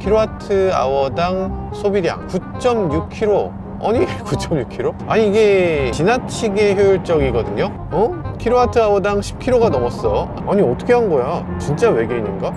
kWh당 소비량 9.6kg. 아니 9.6kg? 아니 이게 지나치게 효율적이거든요. kWh당 10kg가 넘었어. 아니 어떻게 한 거야? 진짜 외계인인가?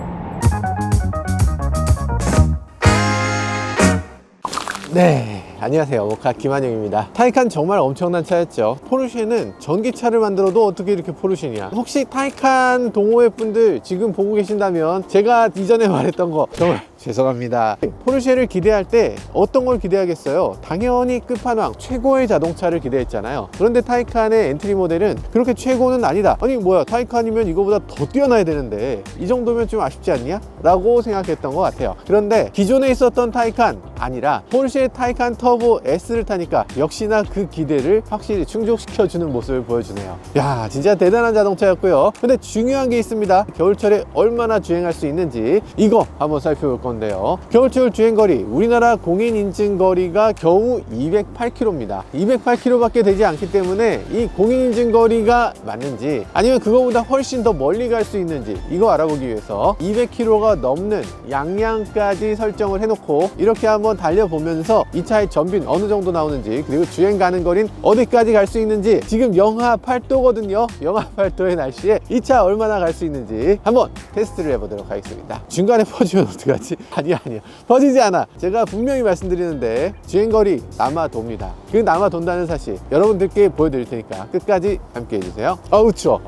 네, 안녕하세요. 모카 김한영입니다. 타이칸 정말 엄청난 차였죠. 포르쉐는 전기차를 만들어도 어떻게 이렇게 포르쉐냐. 혹시 타이칸 동호회 분들 지금 보고 계신다면 제가 이전에 말했던 거 정말 죄송합니다. 포르쉐를 기대할 때 어떤 걸 기대하겠어요? 당연히 끝판왕 최고의 자동차를 기대했잖아요. 그런데 타이칸의 엔트리 모델은 그렇게 최고는 아니다. 아니 뭐야, 타이칸이면 이거보다 더 뛰어나야 되는데 이 정도면 좀 아쉽지 않냐? 라고 생각했던 것 같아요. 그런데 기존에 있었던 타이칸 아니라 포르쉐 타이칸 터보 S를 타니까 역시나 그 기대를 확실히 충족시켜주는 모습을 보여주네요. 야, 진짜 대단한 자동차였고요. 근데 중요한 게 있습니다. 겨울철에 얼마나 주행할 수 있는지 이거 한번 살펴볼 건데요. 겨울철 주행거리, 우리나라 공인인증거리가 겨우 208km입니다 208km 밖에 되지 않기 때문에 이 공인인증거리가 맞는지 아니면 그거보다 훨씬 더 멀리 갈 수 있는지 이거 알아보기 위해서 200km가 넘는 양양까지 설정을 해놓고 이렇게 한번 달려보면서 이 차의 전빈 어느 정도 나오는지, 그리고 주행 가는 거리는 어디까지 갈 수 있는지, 지금 영하 8도거든요 영하 8도의 날씨에 이 차 얼마나 갈 수 있는지 한번 테스트를 해보도록 하겠습니다. 중간에 퍼지면 어떡하지? 아니야 퍼지지 않아. 제가 분명히 말씀드리는데 주행거리 남아돕니다. 그 남아돈다는 사실 여러분들께 보여드릴 테니까 끝까지 함께 해주세요. 어우 추워.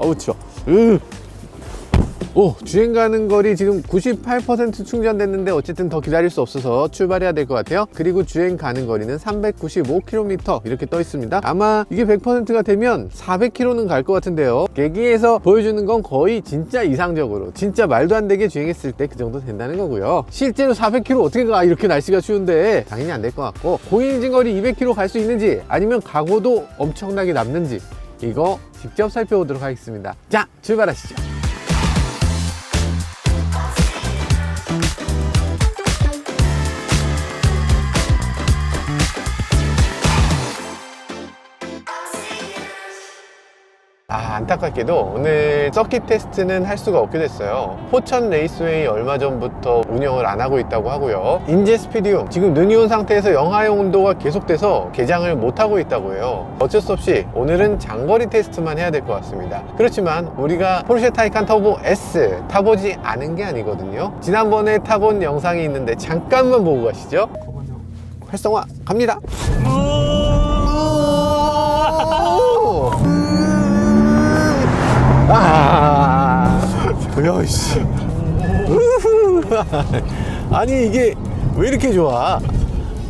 오, 주행 가는 거리 지금 98% 충전됐는데 어쨌든 더 기다릴 수 없어서 출발해야 될 것 같아요. 그리고 주행 가는 거리는 395km 이렇게 떠 있습니다. 아마 이게 100%가 되면 400km는 갈 것 같은데요. 계기에서 보여주는 건 거의 진짜 이상적으로, 진짜 말도 안 되게 주행했을 때 그 정도 된다는 거고요. 실제로 400km 어떻게 가? 이렇게 날씨가 추운데 당연히 안 될 것 같고, 공인인증 거리 200km 갈 수 있는지 아니면 가고도 엄청나게 남는지 이거 직접 살펴보도록 하겠습니다. 자, 출발하시죠. 안타깝게도 오늘 서킷 테스트는 할 수가 없게 됐어요. 포천 레이스웨이 얼마 전부터 운영을 안 하고 있다고 하고요. 인제 스피디움 지금 눈이 온 상태에서 영하용 온도가 계속돼서 개장을 못 하고 있다고 해요. 어쩔 수 없이 오늘은 장거리 테스트만 해야 될 것 같습니다. 그렇지만 우리가 포르쉐 타이칸 터보 S 타보지 않은 게 아니거든요. 지난번에 타본 영상이 있는데 잠깐만 보고 가시죠. 활성화 갑니다. 야이씨. 아니 이게 왜 이렇게 좋아?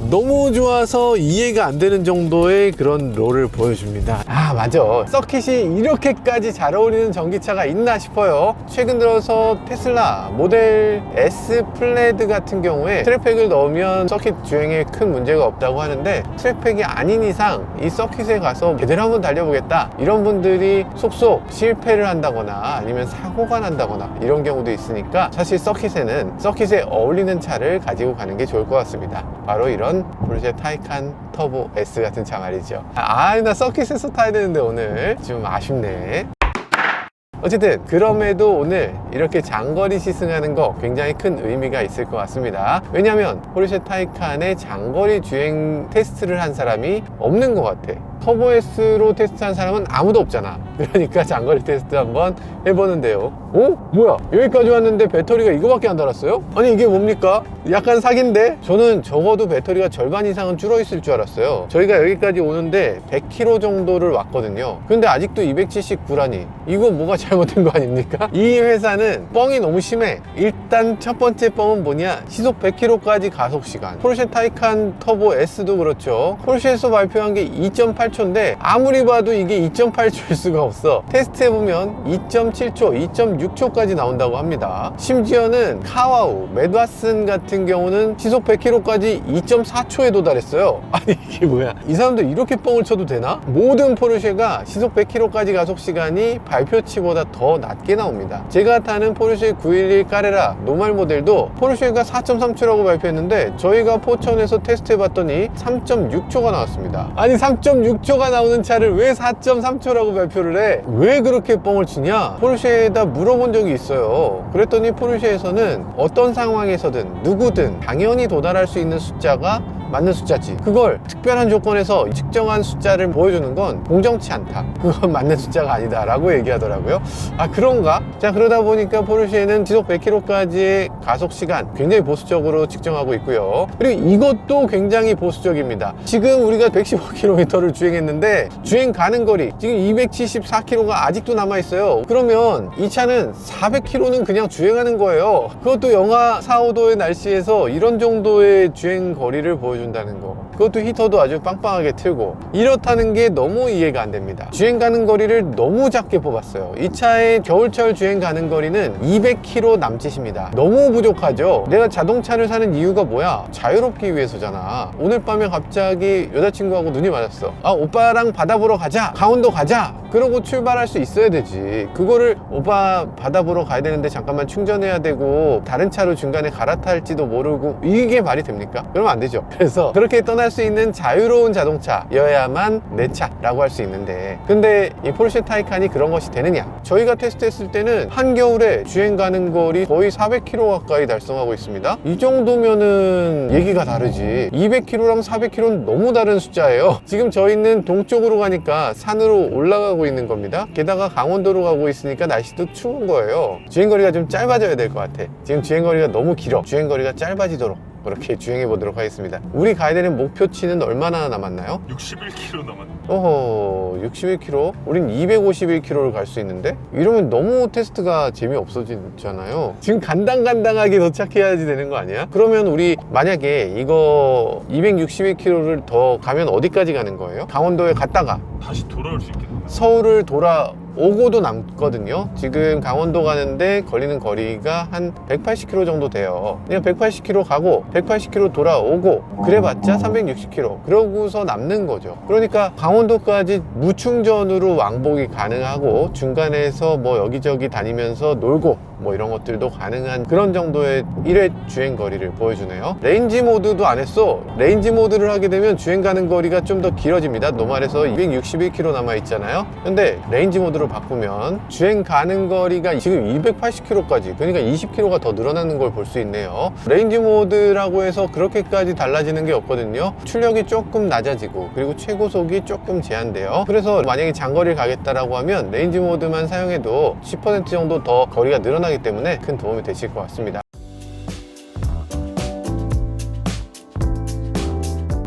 너무 좋아서 이해가 안 되는 정도의 그런 롤을 보여줍니다. 맞아, 서킷이 이렇게까지 잘 어울리는 전기차가 있나 싶어요. 최근 들어서 테슬라 모델 S 플레드 같은 경우에 트랙팩을 넣으면 서킷 주행에 큰 문제가 없다고 하는데, 트랙팩이 아닌 이상 이 서킷에 가서 제대로 한번 달려보겠다 이런 분들이 속속 실패를 한다거나 아니면 사고가 난다거나 이런 경우도 있으니까 사실 서킷에 어울리는 차를 가지고 가는 게 좋을 것 같습니다. 바로 이런 포르쉐 타이칸 터보 S 같은 차 말이죠. 나 서킷에서 타야 되는데 오늘 좀 아쉽네. 어쨌든 그럼에도 오늘 이렇게 장거리 시승하는 거 굉장히 큰 의미가 있을 것 같습니다. 왜냐면 포르쉐 타이칸의 장거리 주행 테스트를 한 사람이 없는 것 같아. 터보 S로 테스트한 사람은 아무도 없잖아. 그러니까 장거리 테스트 한번 해보는데요. 뭐야, 여기까지 왔는데 배터리가 이거밖에 안 달았어요? 아니 이게 뭡니까? 약간 사기인데? 저는 적어도 배터리가 절반 이상은 줄어 있을 줄 알았어요. 저희가 여기까지 오는데 100km 정도를 왔거든요. 근데 아직도 279라니 이거 뭐가 잘못된 거 아닙니까? 이 회사는 뻥이 너무 심해. 일단 첫 번째 뻥은 뭐냐, 시속 100km까지 가속 시간. 포르쉐 타이칸 터보 S도 그렇죠. 포르쉐에서 발표한 게 2.8초인데 아무리 봐도 이게 2.8초일 수가 없어. 테스트해보면 2.7초, 2.6초까지 나온다고 합니다. 심지어는 카와우, 메드와슨 같은 경우는 시속 100km까지 2.4초에 도달했어요. 아니 이게 뭐야, 이 사람들 이렇게 뻥을 쳐도 되나? 모든 포르쉐가 시속 100km까지 가속 시간이 발표치보다 더 낮게 나옵니다. 제가 타는 포르쉐 911 까레라 노말 모델도 포르쉐가 4.3초라고 발표했는데 저희가 포천에서 테스트해봤더니 3.6초가 나왔습니다. 아니 3.6초 6초가 나오는 차를 왜 4.3초라고 발표를 해? 왜 그렇게 뻥을 치냐? 포르쉐에다 물어본 적이 있어요. 그랬더니 포르쉐에서는 어떤 상황에서든 누구든 당연히 도달할 수 있는 숫자가 맞는 숫자지, 그걸 특별한 조건에서 측정한 숫자를 보여주는 건 공정치 않다, 그건 맞는 숫자가 아니다 라고 얘기하더라고요. 아, 그런가? 자, 그러다 보니까 포르쉐는 지속 100km까지의 가속시간 굉장히 보수적으로 측정하고 있고요. 그리고 이것도 굉장히 보수적입니다. 지금 우리가 115km를 주행했는데 주행 가는 거리 지금 274km가 아직도 남아있어요. 그러면 이 차는 400km는 그냥 주행하는 거예요. 그것도 영하 4, 5도의 날씨에서 이런 정도의 주행 거리를 보여준다는 거, 그것도 히터도 아주 빵빵하게 틀고, 이렇다는 게 너무 이해가 안 됩니다. 주행 가는 거리를 너무 작게 뽑았어요. 이 차의 겨울철 주행 가는 거리는 200km 남짓입니다. 너무 부족하죠. 내가 자동차를 사는 이유가 뭐야? 자유롭기 위해서잖아. 오늘 밤에 갑자기 여자친구하고 눈이 맞았어. 아, 오빠랑 바다 보러 가자, 강원도 가자, 그러고 출발할 수 있어야 되지. 그거를 오빠 바다 보러 가야 되는데 잠깐만 충전해야 되고 다른 차로 중간에 갈아탈지도 모르고, 이게 말이 됩니까? 그러면 안 되죠. 그래서 그렇게 떠날 수 있는 자유로운 자동차여야만 내 차라고 할 수 있는데, 근데 이 포르쉐 타이칸이 그런 것이 되느냐? 저희가 테스트했을 때는 한겨울에 주행 가는 거리 거의 400km 가까이 달성하고 있습니다. 이 정도면은 얘기가 다르지. 200km랑 400km는 너무 다른 숫자예요. 지금 저희는 동쪽으로 가니까 산으로 올라가고 있는 겁니다. 게다가 강원도로 가고 있으니까 날씨도 추운 거예요. 주행거리가 좀 짧아져야 될 것 같아. 지금 주행거리가 너무 길어. 주행거리가 짧아지도록 그렇게 주행해 보도록 하겠습니다. 우리 가야 되는 목표치는 얼마나 남았나요? 61km 남았네. 어허, 61km? 우린 251km를 갈 수 있는데? 이러면 너무 테스트가 재미없어지잖아요. 지금 간당간당하게 도착해야지 되는 거 아니야? 그러면 우리 만약에 이거 261km를 더 가면 어디까지 가는 거예요? 강원도에 갔다가 다시 돌아올 수 있겠네. 서울을 돌아오고도 남거든요. 지금 강원도 가는데 걸리는 거리가 한 180km 정도 돼요. 그냥 180km 가고 180km 돌아오고 그래봤자 360km, 그러고서 남는 거죠. 그러니까 강원도까지 무충전으로 왕복이 가능하고 중간에서 뭐 여기저기 다니면서 놀고 뭐 이런 것들도 가능한 그런 정도의 1회 주행 거리를 보여주네요. 레인지 모드도 안 했어. 레인지 모드를 하게 되면 주행 가는 거리가 좀 더 길어집니다. 노말에서 261km 남아 있잖아요. 근데 레인지 모드로 바꾸면 주행 가는 거리가 지금 280km까지, 그러니까 20km가 더 늘어나는 걸 볼 수 있네요. 레인지 모드라고 해서 그렇게까지 달라지는 게 없거든요. 출력이 조금 낮아지고 그리고 최고속이 조금 제한돼요. 그래서 만약에 장거리를 가겠다라고 하면 레인지 모드만 사용해도 10% 정도 더 거리가 늘어나기 때문에 큰 도움이 되실 것 같습니다.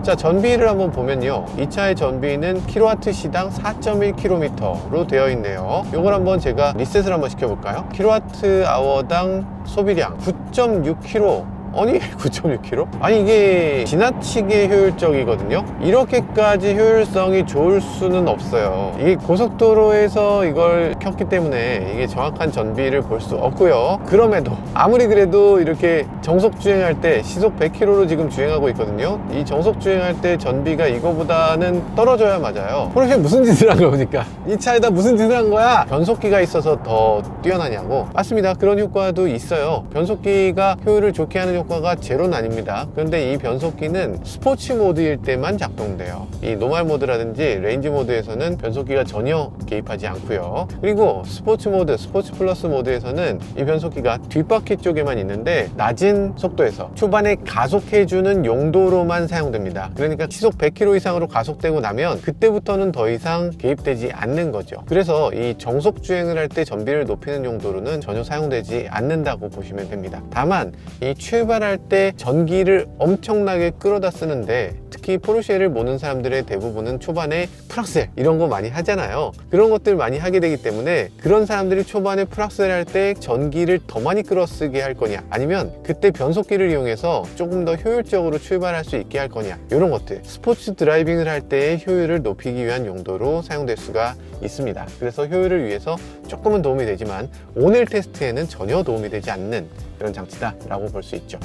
자, 전비를 한번 보면요, 이 차의 전비는 킬로와트 시당 4.1km로 되어 있네요. 이걸 한번 제가 리셋을 한번 시켜볼까요? 킬로와트 아워당 소비량 9.6km. 아니 9.6km? 아니 이게 지나치게 효율적이거든요. 이렇게까지 효율성이 좋을 수는 없어요. 이게 고속도로에서 이걸 켰기 때문에 이게 정확한 전비를 볼 수 없고요. 그럼에도 아무리 그래도 이렇게 정속 주행할 때 시속 100km로 지금 주행하고 있거든요. 이 정속 주행할 때 전비가 이거보다는 떨어져야 맞아요. 포르쉐 무슨 짓을 한 겁니까? 이 차에다 무슨 짓을 한 거야? 변속기가 있어서 더 뛰어나냐고? 맞습니다. 그런 효과도 있어요. 변속기가 효율을 좋게 하는 효과가 제로는 아닙니다. 그런데 이 변속기는 스포츠 모드일 때만 작동돼요. 이 노멀 모드라든지 레인지 모드에서는 변속기가 전혀 개입하지 않고요. 그리고 스포츠 모드, 스포츠 플러스 모드에서는 이 변속기가 뒷바퀴 쪽에만 있는데 낮은 속도에서 초반에 가속해주는 용도로만 사용됩니다. 그러니까 시속 100km 이상으로 가속되고 나면 그때부터는 더 이상 개입되지 않는 거죠. 그래서 이 정속 주행을 할 때 전비를 높이는 용도로는 전혀 사용되지 않는다고 보시면 됩니다. 다만 이 출발할 때 전기를 엄청나게 끌어다 쓰는데, 특히 포르쉐를 모는 사람들의 대부분은 초반에 풀악셀 이런 거 많이 하잖아요. 그런 것들 많이 하게 되기 때문에 그런 사람들이 초반에 풀악셀 할 때 전기를 더 많이 끌어쓰게 할 거냐, 아니면 그때 변속기를 이용해서 조금 더 효율적으로 출발할 수 있게 할 거냐, 이런 것들 스포츠 드라이빙을 할 때의 효율을 높이기 위한 용도로 사용될 수가 있습니다. 그래서 효율을 위해서 조금은 도움이 되지만 오늘 테스트에는 전혀 도움이 되지 않는 그런 장치다 라고 볼 수 있죠.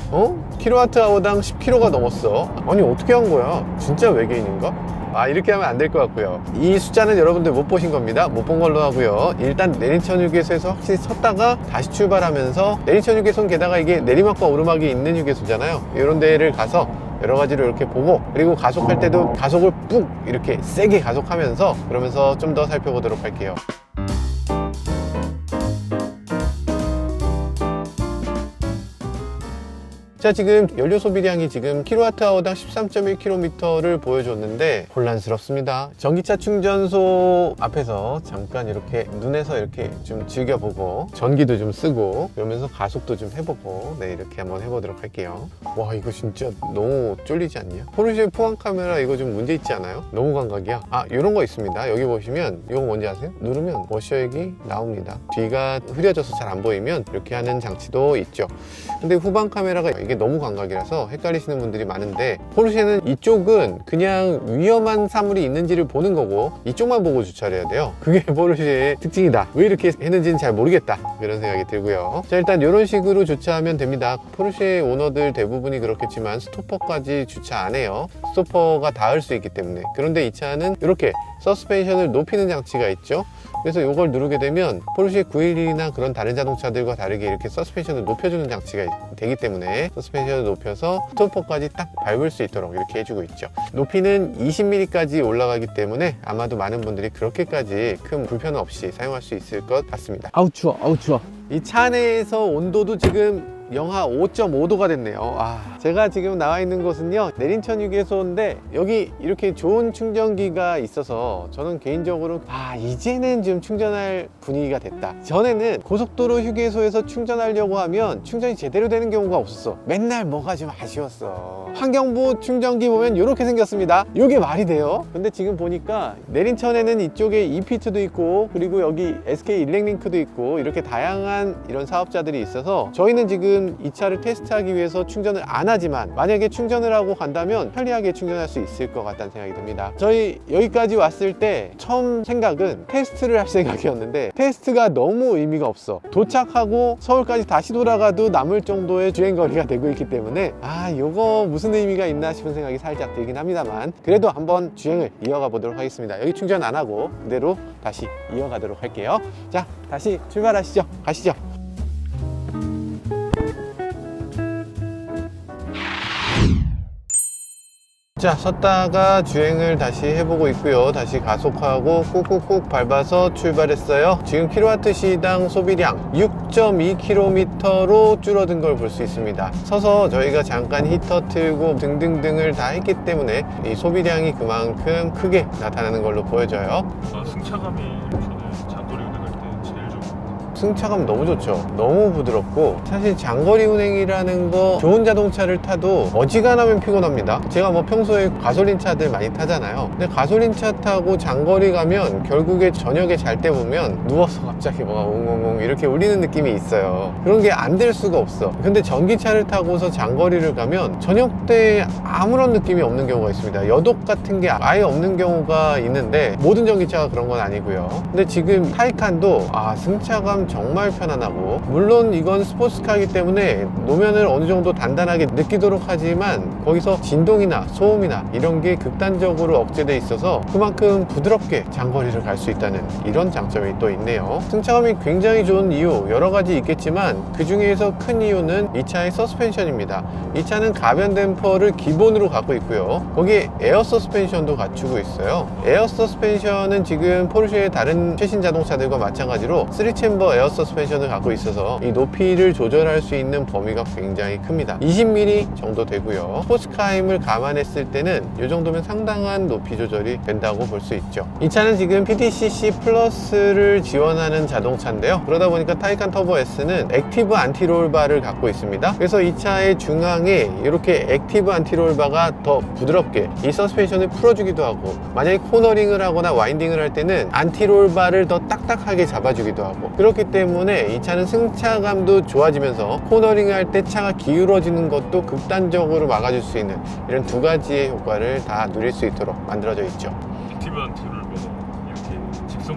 킬로와트 아워당 10km가 넘었어. 아니 어떻게 한 거야? 진짜 외계인인가? 아, 이렇게 하면 안 될 것 같고요. 이 숫자는 여러분들 못 보신 겁니다. 못 본 걸로 하고요. 일단 내리천 휴게소에서 확실히 섰다가 다시 출발하면서, 내리천 휴게소는 게다가 이게 내리막과 오르막이 있는 휴게소잖아요. 이런 데를 가서 여러 가지로 이렇게 보고, 그리고 가속할 때도 가속을 푹 이렇게 세게 가속하면서 그러면서 좀 더 살펴보도록 할게요. 자, 지금 연료 소비량이 지금 kWh당 13.1km를 보여줬는데 혼란스럽습니다. 전기차 충전소 앞에서 잠깐 이렇게 눈에서 이렇게 좀 즐겨보고 전기도 좀 쓰고 그러면서 가속도 좀 해보고, 네, 이렇게 한번 해보도록 할게요. 와, 이거 진짜 너무 쫄리지 않냐? 포르쉐 포항 카메라 이거 좀 문제 있지 않아요? 너무 감각이야. 아, 이런 거 있습니다. 여기 보시면 이거 뭔지 아세요? 누르면 워셔액이 나옵니다. 뒤가 흐려져서 잘 안 보이면 이렇게 하는 장치도 있죠. 근데 후방 카메라가 이게 너무 감각이라서 헷갈리시는 분들이 많은데, 포르쉐는 이쪽은 그냥 위험한 사물이 있는지를 보는 거고 이쪽만 보고 주차를 해야 돼요. 그게 포르쉐의 특징이다. 왜 이렇게 했는지는 잘 모르겠다, 그런 생각이 들고요. 자, 일단 이런 식으로 주차하면 됩니다. 포르쉐 오너들 대부분이 그렇겠지만 스토퍼까지 주차 안 해요. 스토퍼가 닿을 수 있기 때문에. 그런데 이 차는 이렇게 서스펜션을 높이는 장치가 있죠. 그래서 이걸 누르게 되면 포르쉐 911이나 그런 다른 자동차들과 다르게 이렇게 서스펜션을 높여주는 장치가 되기 때문에 서스펜션을 높여서 스토퍼까지 딱 밟을 수 있도록 이렇게 해주고 있죠. 높이는 20mm까지 올라가기 때문에 아마도 많은 분들이 그렇게까지 큰 불편 없이 사용할 수 있을 것 같습니다. 아우 추워, 아우 추워. 이 차 내에서 온도도 지금 영하 5.5도가 됐네요. 제가 지금 나와 있는 곳은요, 내린천 휴게소인데 여기 이렇게 좋은 충전기가 있어서 저는 개인적으로 이제는 좀 충전할 분위기가 됐다. 전에는 고속도로 휴게소에서 충전하려고 하면 충전이 제대로 되는 경우가 없었어. 맨날 뭐가 좀 아쉬웠어. 환경부 충전기 보면 이렇게 생겼습니다. 이게 말이 돼요? 근데 지금 보니까 내린천에는 이쪽에 이피트도 있고, 그리고 여기 SK 일렉링크도 있고, 이렇게 다양한 이런 사업자들이 있어서 저희는 지금 이 차를 테스트하기 위해서 충전을 안 하지만 만약에 충전을 하고 간다면 편리하게 충전할 수 있을 것 같다는 생각이 듭니다. 저희 여기까지 왔을 때 처음 생각은 테스트를 할 생각이었는데 테스트가 너무 의미가 없어. 도착하고 서울까지 다시 돌아가도 남을 정도의 주행거리가 되고 있기 때문에 요거 무슨 의미가 있나 싶은 생각이 살짝 들긴 합니다만, 그래도 한번 주행을 이어가 보도록 하겠습니다. 여기 충전 안 하고 그대로 다시 이어가도록 할게요. 자, 다시 출발하시죠. 가시죠. 자, 섰다가 주행을 다시 해보고 있고요. 다시 가속하고 꾹꾹꾹 밟아서 출발했어요. 지금 킬로와트 시당 소비량 6.2km로 줄어든 걸 볼 수 있습니다. 서서 저희가 잠깐 히터 틀고 등등등을 다 했기 때문에 이 소비량이 그만큼 크게 나타나는 걸로 보여져요. 승차감이 저는 장거리 운행할 때 제일 좋은 것 같아요. 승차감 너무 좋죠. 너무 부드럽고, 사실 장거리 운행이라는 거 좋은 자동차를 타도 어지간하면 피곤합니다. 제가 뭐 평소에 가솔린 차들 많이 타잖아요. 근데 가솔린 차 타고 장거리 가면 결국에 저녁에 잘 때 보면 누워서 갑자기 뭐가 웅웅웅 이렇게 울리는 느낌이 있어요. 그런 게 안 될 수가 없어. 근데 전기차를 타고서 장거리를 가면 저녁 때 아무런 느낌이 없는 경우가 있습니다. 여독 같은 게 아예 없는 경우가 있는데 모든 전기차가 그런 건 아니고요. 근데 지금 타이칸도 승차감 정말 편안하고, 물론 이건 스포츠카이기 때문에 노면을 어느 정도 단단하게 느끼도록 하지만 거기서 진동이나 소음이나 이런 게 극단적으로 억제돼 있어서 그만큼 부드럽게 장거리를 갈 수 있다는 이런 장점이 또 있네요. 승차감이 굉장히 좋은 이유 여러 가지 있겠지만 그 중에서 큰 이유는 이 차의 서스펜션입니다. 이 차는 가변 댐퍼를 기본으로 갖고 있고요. 거기에 에어 서스펜션도 갖추고 있어요. 에어 서스펜션은 지금 포르쉐의 다른 최신 자동차들과 마찬가지로 3챔버 에어 서스펜션을 갖고 있어서 이 높이를 조절할 수 있는 범위가 굉장히 큽니다. 20mm 정도 되고요. 스포츠카임을 감안했을 때는 이 정도면 상당한 높이 조절이 된다고 볼 수 있죠. 이 차는 지금 PTCC 플러스를 지원하는 자동차인데요. 그러다 보니까 타이칸 터보 S는 액티브 안티롤바를 갖고 있습니다. 그래서 이 차의 중앙에 이렇게 액티브 안티롤바가 더 부드럽게 이 서스펜션을 풀어주기도 하고, 만약에 코너링을 하거나 와인딩을 할 때는 안티롤바를 더 딱딱하게 잡아주기도 하고, 그렇기 때문에 이 차는 승차감도 좋아지면서 코너링을 할 때 차가 기울어지는 것도 극단적으로 막아줄 수 있는 이런 두 가지의 효과를 다 누릴 수 있도록 만들어져 있죠. 액티브 안티롤버가 이렇게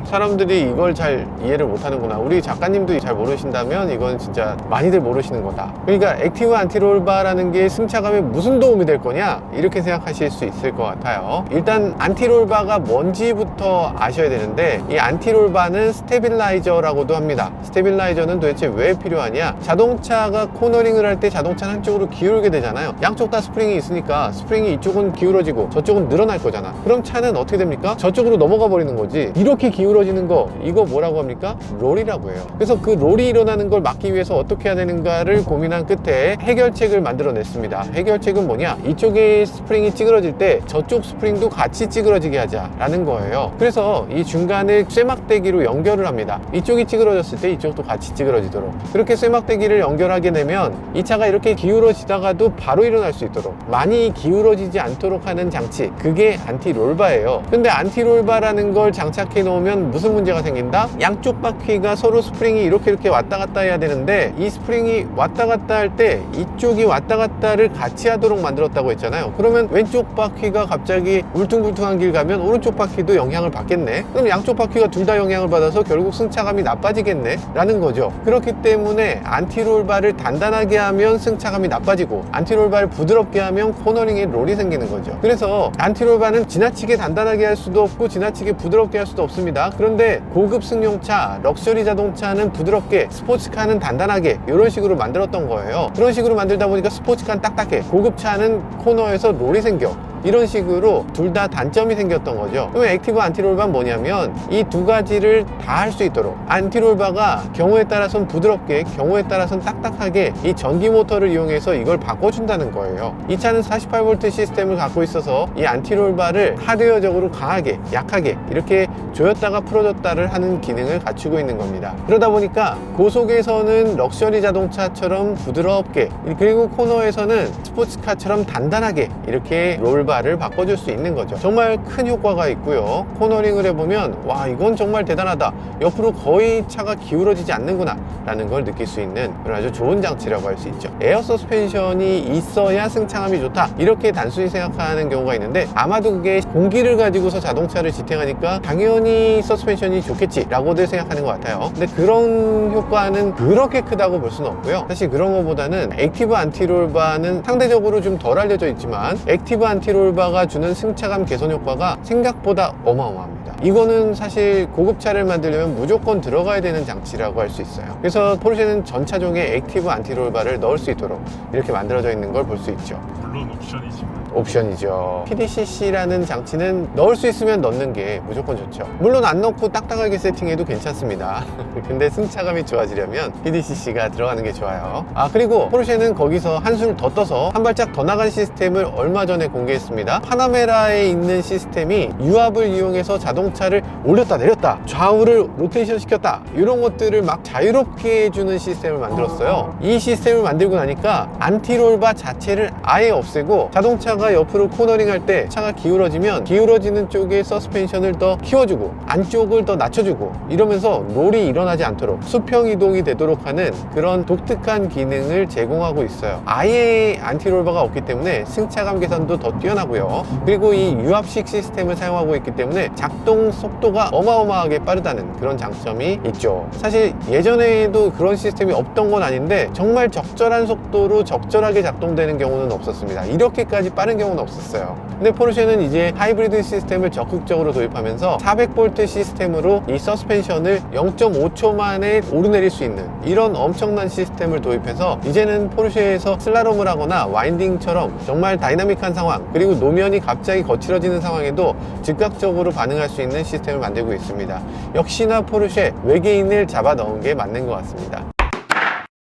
사람들이 이걸 잘 이해를 못하는구나. 우리 작가님도 잘 모르신다면 이건 진짜 많이들 모르시는 거다. 그러니까 액티브 안티롤바라는 게 승차감에 무슨 도움이 될 거냐, 이렇게 생각하실 수 있을 것 같아요. 일단 안티롤바가 뭔지부터 아셔야 되는데, 이 안티롤바는 스테빌라이저라고도 합니다. 스테빌라이저는 도대체 왜 필요하냐, 자동차가 코너링을 할 때 자동차는 한쪽으로 기울게 되잖아요. 양쪽 다 스프링이 있으니까 스프링이 이쪽은 기울어지고 저쪽은 늘어날 거잖아. 그럼 차는 어떻게 됩니까? 저쪽으로 넘어가 버리는 거지. 이렇게 기울어지는 거, 이거 뭐라고 합니까? 롤이라고 해요. 그래서 그 롤이 일어나는 걸 막기 위해서 어떻게 해야 되는가를 고민한 끝에 해결책을 만들어냈습니다. 해결책은 뭐냐, 이쪽에 스프링이 찌그러질 때 저쪽 스프링도 같이 찌그러지게 하자라는 거예요. 그래서 이 중간을 쇠막대기로 연결을 합니다. 이쪽이 찌그러졌을 때 이쪽도 같이 찌그러지도록. 그렇게 쇠막대기를 연결하게 되면 이 차가 이렇게 기울어지다가도 바로 일어날 수 있도록, 많이 기울어지지 않도록 하는 장치, 그게 안티롤바예요. 근데 안티롤바라는 걸 장착해 놓으면 무슨 문제가 생긴다? 양쪽 바퀴가 서로 스프링이 이렇게 왔다 갔다 해야 되는데, 이 스프링이 왔다 갔다 할 때 이쪽이 왔다 갔다를 같이 하도록 만들었다고 했잖아요. 그러면 왼쪽 바퀴가 갑자기 울퉁불퉁한 길 가면 오른쪽 바퀴도 영향을 받겠네. 그럼 양쪽 바퀴가 둘 다 영향을 받아서 결국 승차감이 나빠지겠네 라는 거죠. 그렇기 때문에 안티롤바를 단단하게 하면 승차감이 나빠지고, 안티롤바를 부드럽게 하면 코너링에 롤이 생기는 거죠. 그래서 안티롤바는 지나치게 단단하게 할 수도 없고 지나치게 부드럽게 할 수도 없습니다. 그런데 고급 승용차, 럭셔리 자동차는 부드럽게, 스포츠카는 단단하게, 이런 식으로 만들었던 거예요. 그런 식으로 만들다 보니까 스포츠카는 딱딱해, 고급차는 코너에서 롤이 생겨. 이런 식으로 둘 다 단점이 생겼던 거죠. 그러면 액티브 안티롤바는 뭐냐면 이 두 가지를 다 할 수 있도록, 안티롤바가 경우에 따라서는 부드럽게, 경우에 따라서는 딱딱하게 이 전기 모터를 이용해서 이걸 바꿔준다는 거예요. 이 차는 48V 시스템을 갖고 있어서 이 안티롤바를 하드웨어적으로 강하게, 약하게 이렇게 조였다가 풀어줬다를 하는 기능을 갖추고 있는 겁니다. 그러다 보니까 고속에서는 럭셔리 자동차처럼 부드럽게, 그리고 코너에서는 스포츠카처럼 단단하게 이렇게 롤바를 바꿔줄 수 있는 거죠. 정말 큰 효과가 있고요. 코너링을 해보면 와, 이건 정말 대단하다, 옆으로 거의 차가 기울어지지 않는구나 라는 걸 느낄 수 있는 그런 아주 좋은 장치라고 할 수 있죠. 에어 서스펜션이 있어야 승차감이 좋다, 이렇게 단순히 생각하는 경우가 있는데, 아마도 그게 공기를 가지고서 자동차를 지탱하니까 당연히 서스펜션이 좋겠지 라고들 생각하는 것 같아요. 근데 그런 효과는 그렇게 크다고 볼 수는 없고요. 사실 그런 것보다는 액티브 안티롤바는 상대적으로 좀 덜 알려져 있지만, 액티브 안티롤바가 주는 승차감 개선 효과가 생각보다 어마어마합니다. 이거는 사실 고급차를 만들려면 무조건 들어가야 되는 장치라고 할 수 있어요. 그래서 포르쉐는 전 차종에 액티브 안티롤바를 넣을 수 있도록 이렇게 만들어져 있는 걸 볼 수 있죠. 물론 옵션이지만. 옵션이죠. PDCC라는 장치는 넣을 수 있으면 넣는 게 무조건 좋죠. 물론 안 넣고 딱딱하게 세팅해도 괜찮습니다. 근데 승차감이 좋아지려면 PDCC가 들어가는 게 좋아요. 그리고 포르쉐는 거기서 한술 더 떠서 한 발짝 더 나간 시스템을 얼마 전에 공개했습니다. 파나메라에 있는 시스템이 유압을 이용해서 자동차를 올렸다 내렸다, 좌우를 로테이션 시켰다, 이런 것들을 막 자유롭게 해주는 시스템을 만들었어요. 이 시스템을 만들고 나니까 안티롤바 자체를 아예 없애고, 자동차가 옆으로 코너링 할 때 차가 기울어지면 기울어지는 쪽에 서스펜션을 더 키워주고 안쪽을 더 낮춰주고, 이러면서 롤이 일어나지 않도록 수평 이동이 되도록 하는 그런 독특한 기능을 제공하고 있어요. 아예 안티롤바가 없기 때문에 승차감 개선도 더 뛰어나고요. 그리고 이 유압식 시스템을 사용하고 있기 때문에 작동 속도가 어마어마하게 빠르다는 그런 장점이 있죠. 사실 예전에도 그런 시스템이 없던 건 아닌데, 정말 적절한 속도로 적절하게 작동되는 경우는 없었습니다. 이렇게까지 빠른 경우는 없었어요. 근데 포르쉐는 이제 하이브리드 시스템을 적극적으로 도입하면서 400V 시스템으로 이 서스펜션을 0.5초 만에 오르내릴 수 있는 이런 엄청난 시스템을 도입해서, 이제는 포르쉐에서 슬라롬을 하거나 와인딩처럼 정말 다이나믹한 상황, 그리고 노면이 갑자기 거칠어지는 상황에도 즉각적으로 반응할 수 있는 시스템을 만들고 있습니다. 역시나 포르쉐, 외계인을 잡아 넣은 게 맞는 것 같습니다.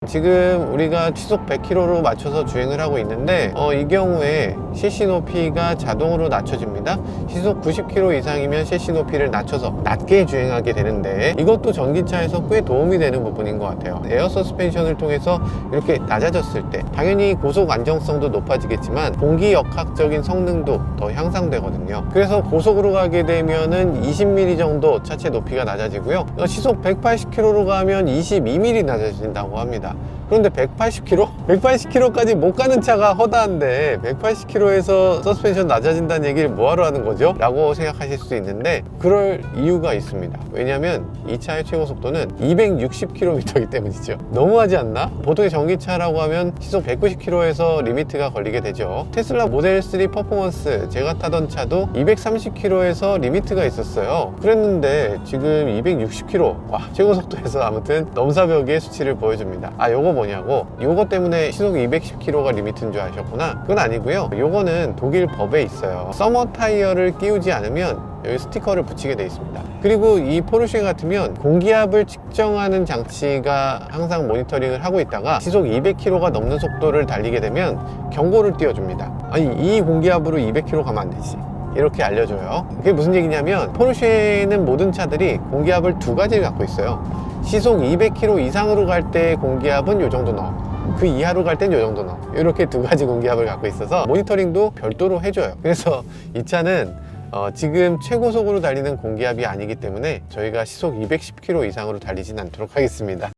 지금 우리가 시속 100km로 맞춰서 주행을 하고 있는데 이 경우에 CC 높이가 자동으로 낮춰집니다. 시속 90km 이상이면 CC 높이를 낮춰서 낮게 주행하게 되는데, 이것도 전기차에서 꽤 도움이 되는 부분인 것 같아요. 에어 서스펜션을 통해서 이렇게 낮아졌을 때 당연히 고속 안정성도 높아지겠지만 공기 역학적인 성능도 더 향상되거든요. 그래서 고속으로 가게 되면은 20mm 정도 차체 높이가 낮아지고요. 시속 180km로 가면 22mm 낮아진다고 합니다. 그런데 180km? 180km까지 못 가는 차가 허다한데 180km에서 서스펜션 낮아진다는 얘기를 뭐하러 하는 거죠? 라고 생각하실 수 있는데 그럴 이유가 있습니다. 왜냐면 이 차의 최고 속도는 260km이기 때문이죠. 너무하지 않나? 보통의 전기차라고 하면 시속 190km에서 리미트가 걸리게 되죠. 테슬라 모델 3 퍼포먼스 제가 타던 차도 230km에서 리미트가 있었어요. 그랬는데 지금 260km. 와, 최고 속도에서 아무튼 넘사벽의 수치를 보여줍니다. 아, 요거 뭐냐고? 요거 때문에 시속 210km가 리미트인 줄 아셨구나? 그건 아니고요. 요거는 독일 법에 있어요. 서머 타이어를 끼우지 않으면 여기 스티커를 붙이게 돼 있습니다. 그리고 이 포르쉐 같으면 공기압을 측정하는 장치가 항상 모니터링을 하고 있다가 시속 200km가 넘는 속도를 달리게 되면 경고를 띄워줍니다. 아니, 이 공기압으로 200km 가면 안 되지. 이렇게 알려줘요. 그게 무슨 얘기냐면 포르쉐는 모든 차들이 공기압을 두 가지를 갖고 있어요. 시속 200km 이상으로 갈 때 공기압은 요 정도 넣어. 그 이하로 갈 땐 요 정도 넣어. 이렇게 두 가지 공기압을 갖고 있어서 모니터링도 별도로 해줘요. 그래서 이 차는 지금 최고속으로 달리는 공기압이 아니기 때문에 저희가 시속 210km 이상으로 달리진 않도록 하겠습니다.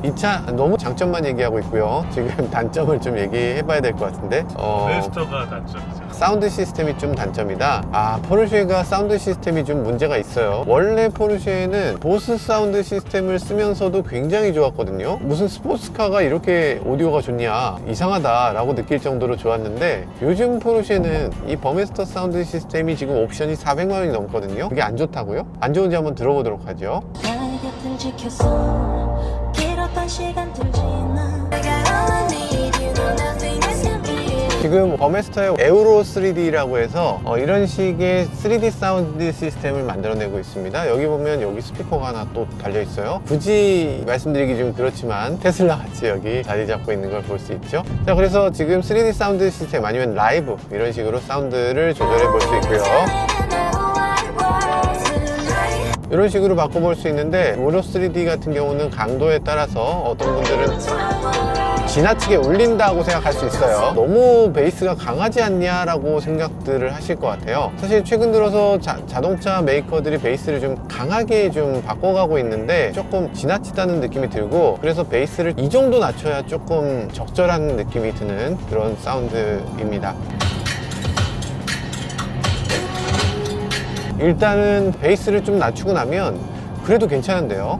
이 차 너무 장점만 얘기하고 있고요. 지금 단점을 좀 얘기해 봐야 될 것 같은데 웨스터가 단점이죠. 사운드 시스템이 좀 단점이다. 아, 포르쉐가 사운드 시스템이 좀 문제가 있어요. 원래 포르쉐는 보스 사운드 시스템을 쓰면서도 굉장히 좋았거든요. 무슨 스포츠카가 이렇게 오디오가 좋냐, 이상하다 라고 느낄 정도로 좋았는데 요즘 포르쉐는 이 버메스터 사운드 시스템이 지금 옵션이 400만 원이 넘거든요. 그게 안 좋다고요? 안 좋은지 한번 들어보도록 하죠. 나의 곁을 지켰어 길었던 시간들 지나 내가 all I need you know nothing else can be it. 지금 버메스터의 에우로 3D라고 해서 이런 식의 3D 사운드 시스템을 만들어내고 있습니다. 여기 보면 여기 스피커가 하나 또 달려 있어요. 굳이 말씀드리기 좀 그렇지만 테슬라 같이 여기 자리 잡고 있는 걸 볼 수 있죠. 자, 그래서 지금 3D 사운드 시스템 아니면 라이브 이런 식으로 사운드를 조절해 볼 수 있고요. 이런 식으로 바꿔볼 수 있는데 오로 3D 같은 경우는 강도에 따라서 어떤 분들은 지나치게 울린다고 생각할 수 있어요. 너무 베이스가 강하지 않냐 라고 생각들을 하실 것 같아요. 사실 최근 들어서 자동차 메이커들이 베이스를 좀 강하게 좀 바꿔가고 있는데 조금 지나치다는 느낌이 들고, 그래서 베이스를 이 정도 낮춰야 조금 적절한 느낌이 드는 그런 사운드입니다. 일단은 베이스를 좀 낮추고 나면 그래도 괜찮은데요.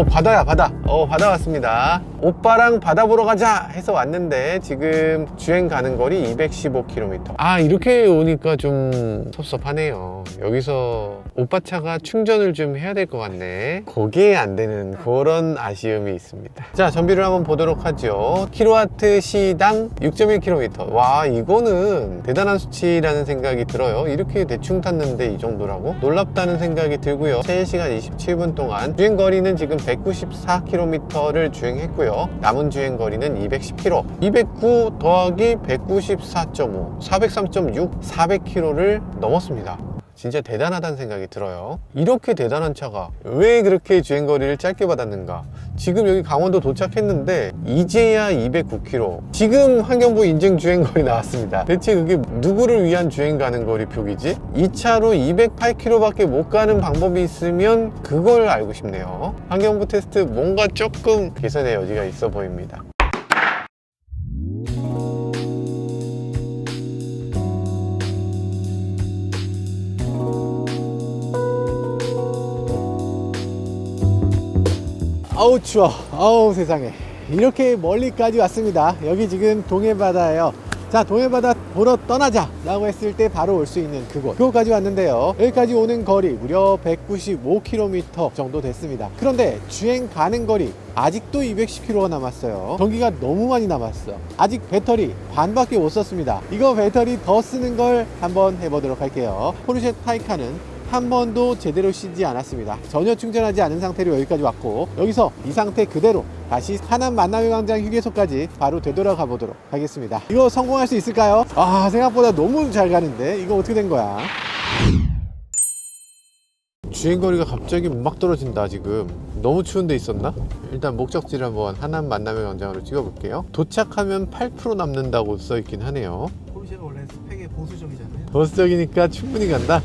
바다야, 바다. 바다 왔습니다. 오빠랑 바다 보러 가자 해서 왔는데 지금 주행 가는 거리 215km. 아, 이렇게 오니까 좀 섭섭하네요. 여기서 오빠 차가 충전을 좀 해야 될 것 같네. 그게 안 되는 그런 아쉬움이 있습니다. 자, 전비를 한번 보도록 하죠. 킬로와트 시당 6.1km. 와, 이거는 대단한 수치라는 생각이 들어요. 이렇게 대충 탔는데 이 정도라고? 놀랍다는 생각이 들고요. 3시간 27분 동안 주행 거리는 지금 194km를 주행했고요. 남은 주행 거리는 210km. 209 더하기 194.5, 403.6, 400km를 넘었습니다. 진짜 대단하다는 생각이 들어요. 이렇게 대단한 차가 왜 그렇게 주행 거리를 짧게 받았는가? 지금 여기 강원도 도착했는데 이제야 209km. 지금 환경부 인증 주행 거리 나왔습니다. 대체 그게 누구를 위한 주행 가는 거리 표기지? 이 차로 208km밖에 못 가는 방법이 있으면 그걸 알고 싶네요. 환경부 테스트 뭔가 조금 개선의 여지가 있어 보입니다. 아우 추워. 아우 세상에, 이렇게 멀리까지 왔습니다. 여기 지금 동해바다예요. 자, 동해바다 보러 떠나자 라고 했을 때 바로 올 수 있는 그곳까지 왔는데요. 여기까지 오는 거리 무려 195km 정도 됐습니다. 그런데 주행 가는 거리 아직도 210km가 남았어요. 전기가 너무 많이 남았어. 아직 배터리 반밖에 못 썼습니다. 이거 배터리 더 쓰는 걸 한번 해보도록 할게요. 포르쉐 타이칸은 한 번도 제대로 쉬지 않았습니다. 전혀 충전하지 않은 상태로 여기까지 왔고, 여기서 이 상태 그대로 다시 하남 만남의 광장 휴게소까지 바로 되돌아가 보도록 하겠습니다. 이거 성공할 수 있을까요? 아, 생각보다 너무 잘 가는데 이거 어떻게 된 거야? 주행거리가 갑자기 막 떨어진다. 지금 너무 추운 데 있었나? 일단 목적지를 한번 하남 만남의 광장으로 찍어볼게요. 도착하면 8% 남는다고 써있긴 하네요. 포르쉐가 원래 스펙에 보수적이잖아요. 보수적이니까 충분히 간다.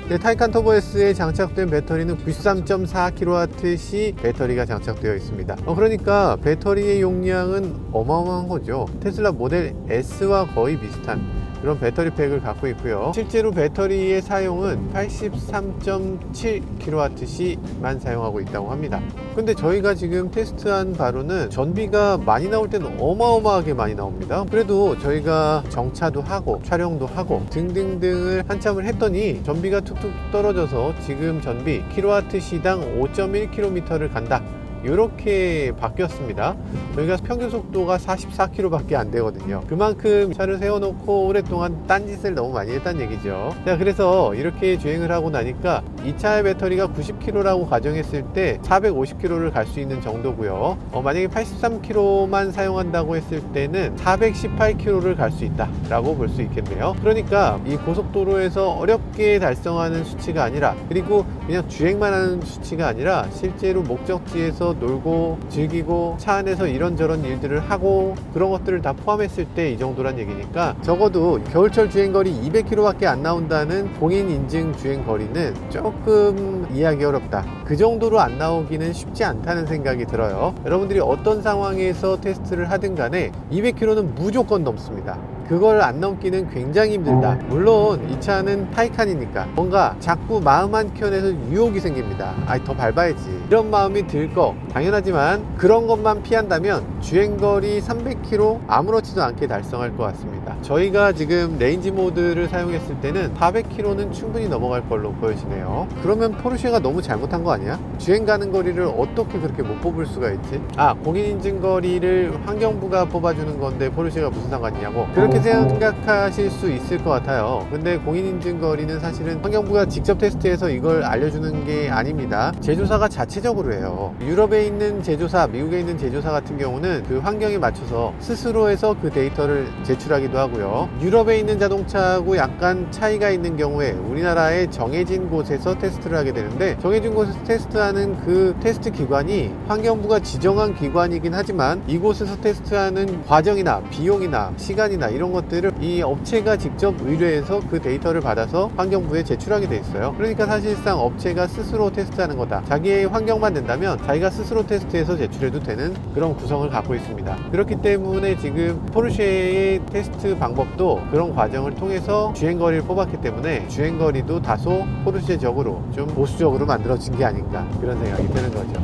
네, 타이칸 터보 S에 장착된 배터리는 93.4kWh 배터리가 장착되어 있습니다. 그러니까 배터리의 용량은 어마어마한 거죠. 테슬라 모델 S와 거의 비슷한 그런 배터리 팩을 갖고 있고요. 실제로 배터리의 사용은 83.7kWh만 사용하고 있다고 합니다. 근데 저희가 지금 테스트한 바로는 전비가 많이 나올 때는 어마어마하게 많이 나옵니다. 그래도 저희가 정차도 하고 촬영도 하고 등등등을 한참을 했더니 전비가 툭툭 떨어져서 지금 전비 kWh당 5.1km를 간다, 이렇게 바뀌었습니다. 저희가 평균 속도가 44km 밖에 안 되거든요. 그만큼 차를 세워놓고 오랫동안 딴짓을 너무 많이 했다는 얘기죠. 자, 그래서 이렇게 주행을 하고 나니까 이 차의 배터리가 90km라고 가정했을 때 450km를 갈 수 있는 정도고요. 만약에 83km만 사용한다고 했을 때는 418km를 갈 수 있다 라고 볼 수 있겠네요. 그러니까 이 고속도로에서 어렵게 달성하는 수치가 아니라, 그리고 그냥 주행만 하는 수치가 아니라 실제로 목적지에서 놀고 즐기고 차 안에서 이런저런 일들을 하고 그런 것들을 다 포함했을 때 이 정도란 얘기니까, 적어도 겨울철 주행거리 200km 밖에 안 나온다는 공인 인증 주행거리는 조금 이해하기 어렵다, 그 정도로 안 나오기는 쉽지 않다는 생각이 들어요. 여러분들이 어떤 상황에서 테스트를 하든 간에 200km는 무조건 넘습니다. 그걸 안 넘기는 굉장히 힘들다. 물론 이 차는 타이칸이니까 뭔가 자꾸 마음 한켠에서 유혹이 생깁니다. 더 밟아야지, 이런 마음이 들 거 당연하지만, 그런 것만 피한다면 주행거리 300km 아무렇지도 않게 달성할 것 같습니다. 저희가 지금 레인지 모드를 사용했을 때는 400km는 충분히 넘어갈 걸로 보여지네요. 그러면 포르쉐가 너무 잘못한 거 아니야? 주행 가는 거리를 어떻게 그렇게 못 뽑을 수가 있지? 공인인증거리를 환경부가 뽑아주는 건데 포르쉐가 무슨 상관이냐고 그렇게 생각하실 수 있을 것 같아요. 근데 공인인증거리는 사실은 환경부가 직접 테스트해서 이걸 알려주는 게 아닙니다. 제조사가 자체적으로 해요. 유럽에 있는 제조사, 미국에 있는 제조사 같은 경우는 그 환경에 맞춰서 스스로 해서 그 데이터를 제출하기도 하고요. 유럽에 있는 자동차하고 약간 차이가 있는 경우에 우리나라의 정해진 곳에서 테스트를 하게 되는데, 정해진 곳에서 테스트하는 그 테스트 기관이 환경부가 지정한 기관이긴 하지만, 이곳에서 테스트하는 과정이나 비용이나 시간이나 이런 것들을 이 업체가 직접 의뢰해서 그 데이터를 받아서 환경부에 제출하게 돼 있어요. 그러니까 사실상 업체가 스스로 테스트하는 거다, 자기의 환경만 된다면 자기가 스스로 테스트해서 제출해도 되는 그런 구성을 갖고 있습니다. 그렇기 때문에 지금 포르쉐의 테스트 방법도 그런 과정을 통해서 주행거리를 뽑았기 때문에 주행거리도 다소 포르쉐적으로 좀 보수적으로 만들어진 게 아닌가, 그런 생각이 드는 거죠.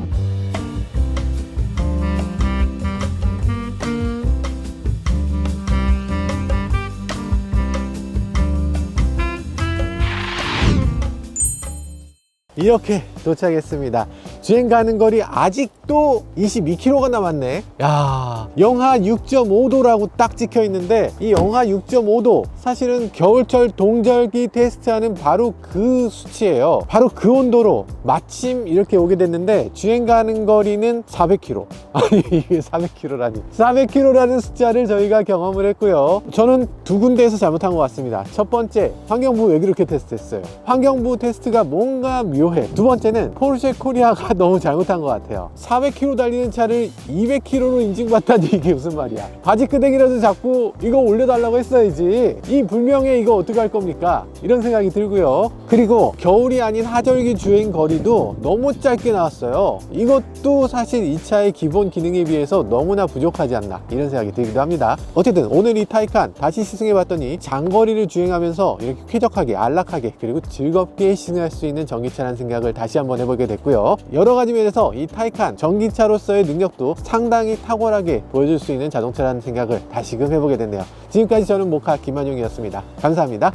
이렇게 도착했습니다. 주행 가는 거리 아직도 22km가 남았네. 야, 영하 6.5도라고 딱 찍혀 있는데, 이 영하 6.5도 사실은 겨울철 동절기 테스트하는 바로 그 수치예요. 바로 그 온도로 마침 이렇게 오게 됐는데, 주행 가는 거리는 400km. 아니, 이게 400km라니. 400km라는 숫자를 저희가 경험을 했고요. 저는 두 군데에서 잘못한 것 같습니다. 첫 번째, 환경부 왜 그렇게 테스트했어요? 환경부 테스트가 뭔가 묘해. 두 번째는 포르쉐 코리아가 너무 잘못한 것 같아요. 400km 달리는 차를 200km로 인증받다니, 이게 무슨 말이야. 바지끄댕이라도 자꾸 이거 올려달라고 했어야지. 이 불명예 이거 어떡할 겁니까? 이런 생각이 들고요. 그리고 겨울이 아닌 하절기 주행 거리도 너무 짧게 나왔어요. 이것도 사실 이 차의 기본 기능에 비해서 너무나 부족하지 않나, 이런 생각이 들기도 합니다. 어쨌든 오늘 이 타이칸 다시 시승해봤더니 장거리를 주행하면서 이렇게 쾌적하게, 안락하게, 그리고 즐겁게 시승할 수 있는 전기차라는 생각을 다시 한번 해보게 됐고요. 여러 가지 면에서 이 타이칸 전기차로서의 능력도 상당히 탁월하게 보여줄 수 있는 자동차라는 생각을 다시금 해보게 됐네요. 지금까지 저는 모카 김한용이었습니다. 감사합니다.